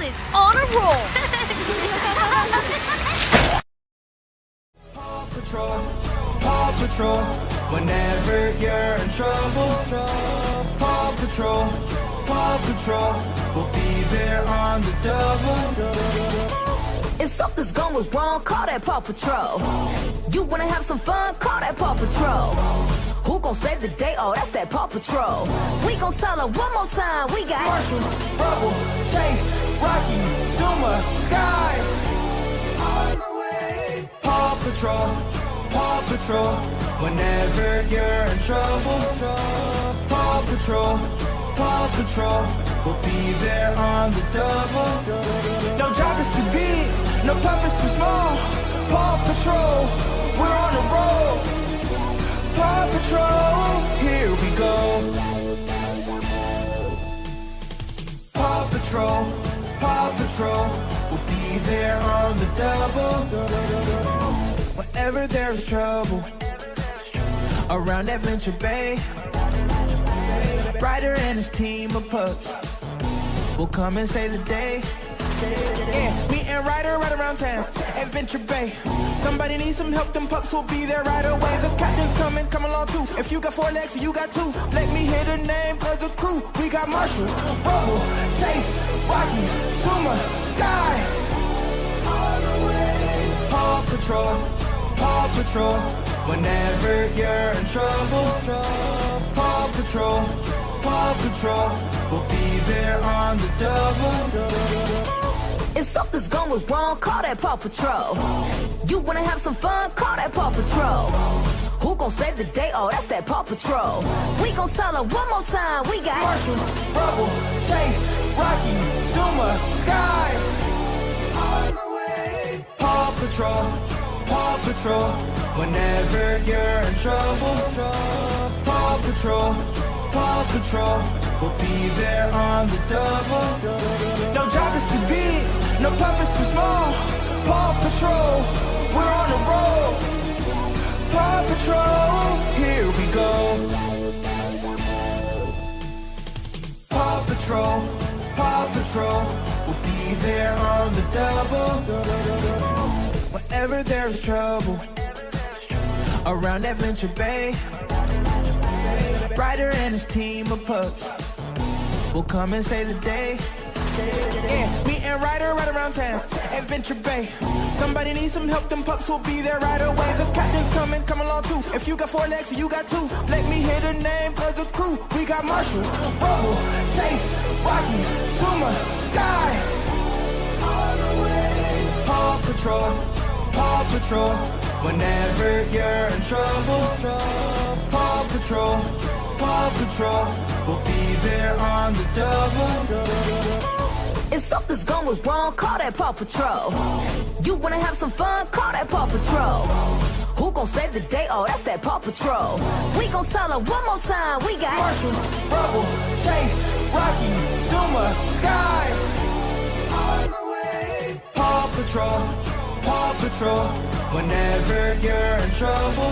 is on a roll. Paw Patrol, Paw Patrol, whenever you're in trouble. Paw Patrol, Paw Patrol, we'll be there on the double. If something's going wrong, call that Paw Patrol. You wanna have some fun, call that Paw Patrol. Who gon' save the day? Oh, that's that Paw Patrol. We gon' tell her one more time, we got Marshall, Rubble, Chase, Rocky, Zuma, Sky. On the way. Paw Patrol, Paw Patrol, whenever you're in trouble. Paw Patrol, Paw Patrol, we'll be there on the double. No job is too big, no purpose too small. Paw Patrol, we're on the road. Paw Patrol, here we go. Paw Patrol, Paw Patrol, we'll be there on the double. Whenever there's trouble around Adventure Bay, Ryder and his team of pups will come and save the day. Yeah, me and Ryder right around town, Adventure Bay. Somebody needs some help, them pups will be there right away. The captain's coming, come along too. If you got 4 legs, you got 2. Let me hear the name of the crew. We got Marshall, Rubble, Chase, Rocky, Zuma, Sky. On the way. Paw Patrol, Paw Patrol, whenever you're in trouble. Paw Patrol, Paw Patrol, we'll be there on the double. if something's going wrong, call that Paw Patrol. You wanna have some fun, call that Paw Patrol. Who gon' save the day? Oh, that's that Paw Patrol. We gon' tell her one more time, we got Marshall, Rubble, Chase, Rocky, Zuma, Sky. On the way. Paw Patrol, Paw Patrol, whenever you're in trouble. Paw Patrol, Paw Patrol, we'll be there on the double. No job is too big, no purpose too small. Paw Patrol, we're on the road. Paw Patrol, here we go. Paw Patrol, Paw Patrol, we'll be there on the double. Whenever there's trouble around Adventure Bay, Ryder and his team of pups will come and save the day. Yeah, me and Ryder right around town, Adventure Bay. Somebody needs some help, them pups will be there right away. The captain's coming, come along too. If you got 4 legs, you got 2. Let me hear the name of the crew. We got Marshall, Rubble, Chase, Rocky, Zuma, Sky. On the way. Paw Patrol, Paw Patrol, whenever you're in trouble. Paw Patrol, Paw Patrol, we'll be there on the double. if something's going wrong, call that Paw Patrol. You wanna have some fun, call that Paw Patrol. Who gon' save the day? Oh, that's that Paw Patrol. We gon' tell her one more time, we got Marshall, Rubble, Chase, Rocky, Zuma, Sky. On the way. Paw Patrol, Paw Patrol, whenever you're in trouble.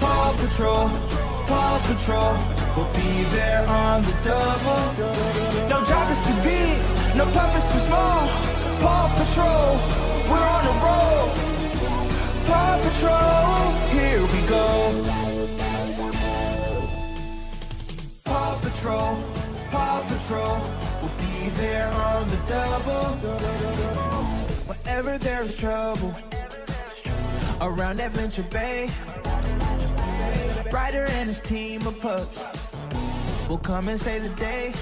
Paw Patrol, Paw Patrol, we'll be there on the double. No job is too big, no purpose too small. Paw Patrol, we're on the road. Paw Patrol, here we go. Paw Patrol, Paw Patrol, we'll be there on the double. Whenever there's trouble around Adventure Bay, Ryder and his team of pups will come and save the day.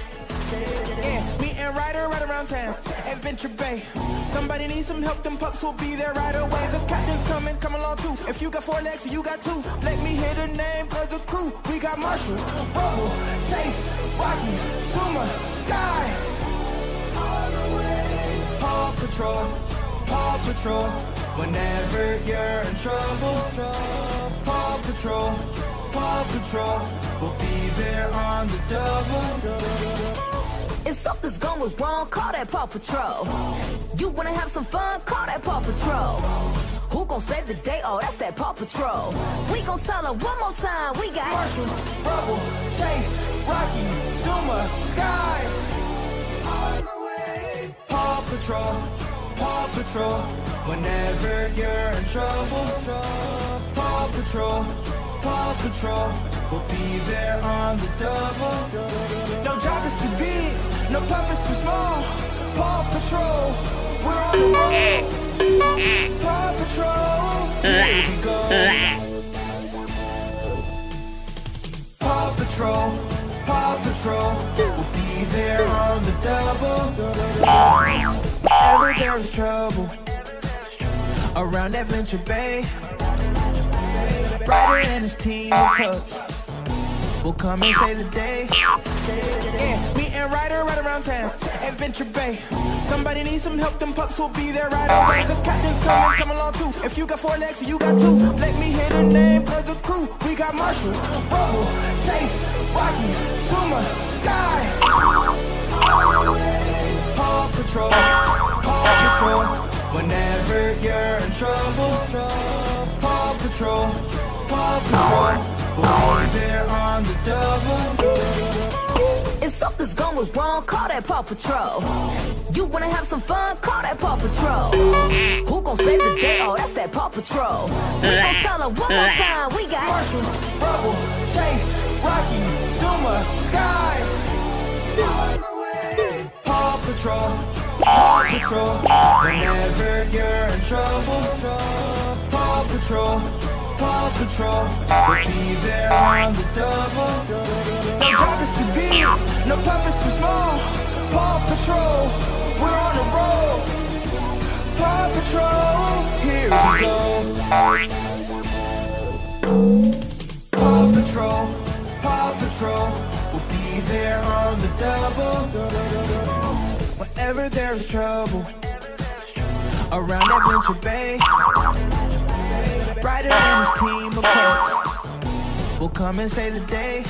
Yeah, me and Ryder right around town, Adventure Bay. Somebody needs some help, them pups will be there right away. The captain's coming, come along too. If you got 4 legs, you got 2. Let me hear the name of the crew. We got Marshall, Rubble, Chase, Rocky, Zuma, Sky. On the way. Paw Patrol, Paw Patrol, whenever you're in trouble. Paw Patrol, Paw Patrol, we'll be there on the double. if something's going wrong, call that Paw Patrol. You wanna have some fun, call that Paw Patrol. Who gon' save the day? Oh, that's that Paw Patrol. We gon' tell her one more time, we got Marshall, Rubble, Chase, Rocky, Zuma, Sky. On the way. Paw Patrol, Paw Patrol. Whenever you're in trouble, Paw Patrol, Paw Patrol. We'll be there on the double. No job is too big, no pup is too small. Paw Patrol, we're on the road. Paw Patrol, here we go. Paw Patrol, Paw Patrol. We'll be there on the double. Whenever there's trouble around Adventure Bay, Ryder and his team of pups will come and save the day. Yeah, me and Ryder right around town, Adventure Bay. Somebody needs some help, them pups will be there right away. The captain's coming, come along too. If you got 4 legs, you got 2. Let me hear the name of the crew. We got Marshall, Bubble, Chase, Rocky, Suma, Sky. Paw Patrol, Paw Patrol. Whenever you're in trouble, Paw Patrol, Paw Patrol. We'll be there on the double. If something's going wrong, call that Paw Patrol. You wanna have some fun, call that Paw Patrol. Who gon' save the day? Oh, that's that Paw Patrol. We gon' tell her one more time, we got Marshall, Bubble, Chase, Rocky, Zuma, Sky. Paw Patrol, Paw Patrol. Whenever you're in trouble, Paw Patrol, Paw Patrol. We'll be there on the double. No job is too big, no pup is too small. Paw Patrol, we're on the road. Paw Patrol, here we go. Paw Patrol, Paw Patrol. We'll be there on the double. Whenever there's trouble around Adventure Bay, Ryder and his team of pups will come and save the day.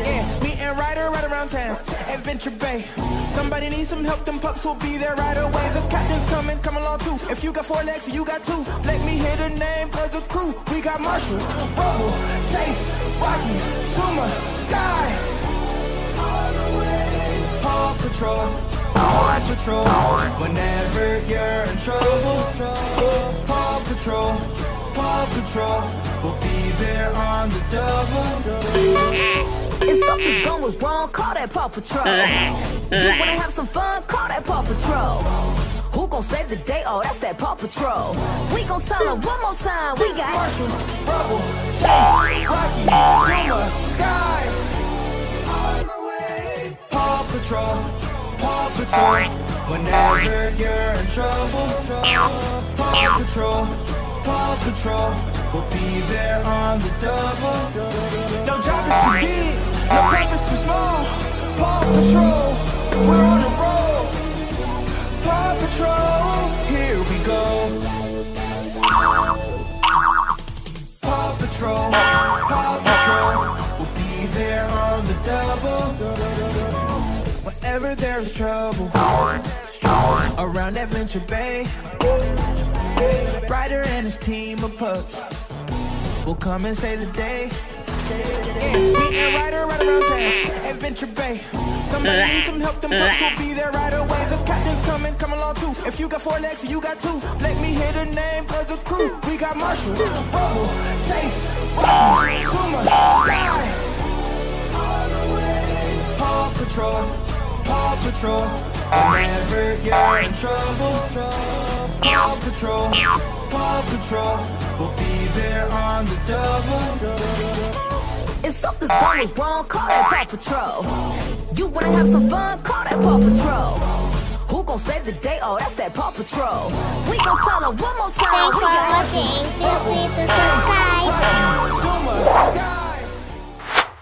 Yeah, me and Ryder right around town, Adventure Bay. Somebody needs some help, them pups will be there right away. The captain's coming, come along too. If you got 4 legs, you got 2. Let me hear the name of the crew. We got Marshall, Bubble, Chase, Rocky, Suma, Sky. Paw Patrol, Paw Patrol. Whenever you're in trouble, Paw Patrol, Paw Patrol. We'll be there on the double. If something's going wrong, call that Paw Patrol. You wanna have some fun, call that Paw Patrol. Who gon' save the day? Oh, that's that Paw Patrol. We gon' tell her one more time, we got Marshall, Bubble, Chase, Rocky, Zuma, Sky. Paw Patrol, Paw Patrol. Whenever you're in trouble, Paw Patrol, Paw Patrol. We'll be there on the double. No job is too big, no pup is too small. Paw Patrol, we're on the road. Paw Patrol, here we go. Paw Patrol, Paw Patrol. We'll be there on the double. Whenever there's trouble around Adventure Bay, Ryder and his team of pups will come and save the day. Yeah, me and Ryder right around town, Adventure Bay. Somebody needs some help, them pups will be there right away. The captain's coming, come along too. If you got 4 legs, you got 2. Let me hear the name of the crew. We got Marshall, Bubble, Chase, Rocky, Suma, Sky. Paw Patrol, Paw Patrol. Whenever you're in trouble, Paw Patrol, Paw Patrol. We'll be there on the double. If something's going wrong, call that Paw Patrol. You wanna have some fun, call that Paw Patrol. Who gon' save the day? Oh, that's that Paw Patrol. We gon' tell her one more time. Thanks for watching. Feel free to subscribe. Zuma, Sky.